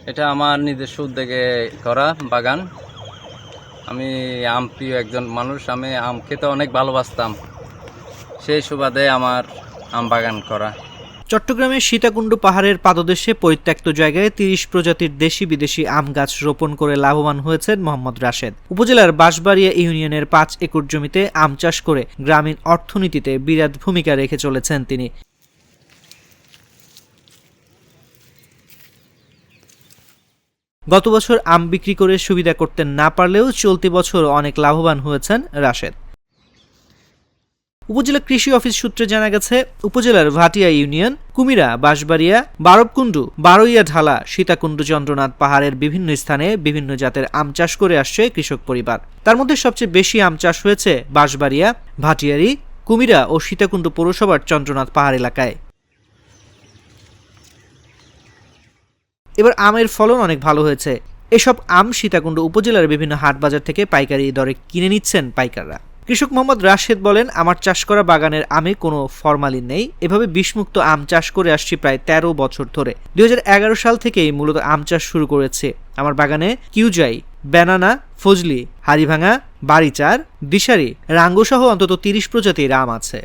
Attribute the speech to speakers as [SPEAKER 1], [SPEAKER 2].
[SPEAKER 1] এটা আমার নিজস্ব উদ্যোগে করা বাগান। আমি আম প্রিয় একজন মানুষ। আমি আম খেতে অনেক ভালোবাসতাম, সেই সুবাদে আমার আম বাগান করা।
[SPEAKER 2] চট্টগ্রামের সীতাকুণ্ড পাহাড়ের পাদদেশে পরিত্যক্ত জায়গায় ৩০ প্রজাতির দেশি বিদেশি আম গাছ রোপণ করে লাভবান হয়েছেন মোহাম্মদ রাশেদ। উপজেলার বাঁশবাড়িয়া ইউনিয়নের ৫ একর জমিতে আম চাষ করে গ্রামীণ অর্থনীতিতে বিরাট ভূমিকা রেখে চলেছেন তিনি। গত বছর আম বিক্রি করে সুবিধা করতে না পারলেও চলতি বছর অনেক লাভবান হয়েছেন রাশেদ। উপজেলা কৃষি অফিস সূত্রে জানা গেছে, উপজেলার ভাটিয়া ইউনিয়ন, কুমিরা, বাঁশবাড়িয়া, বারবকুণ্ডু, বারইয়া ঢালা, সীতাকুণ্ড, চন্দ্রনাথ পাহাড়ের বিভিন্ন স্থানে বিভিন্ন জাতের আম চাষ করে আসছে কৃষক পরিবার। তার মধ্যে সবচেয়ে বেশি আম চাষ হয়েছে বাঁশবাড়িয়া, ভাটিয়ারি, কুমিরা ও সীতাকুণ্ড পৌরসভার চন্দ্রনাথ পাহাড় এলাকায়। এবার আমের ফলন অনেক ভালো হয়েছে। এসব আম সীতাকুণ্ড উপজেলার বিভিন্ন হাট বাজার থেকে পাইকারি দরে কিনে নিচ্ছেন পাইকাররা। কৃষক মোহাম্মদ রাশেদ বলেন, আমার চাষ করা বাগানের আমে কোনো ফরমালিন নেই। এভাবে বিষমুক্ত আম চাষ করে আসছি প্রায় ১৩ বছর ধরে। ২০১১ সাল থেকেই মূলত আম চাষ শুরু করেছে। আমার বাগানে কিউজাই, ব্যানানা, ফজলি, হাড়িভাঙা, বাড়িচার, দিশারি, রাঙ্গুসহ অন্তত ৩০ প্রজাতির আম আছে।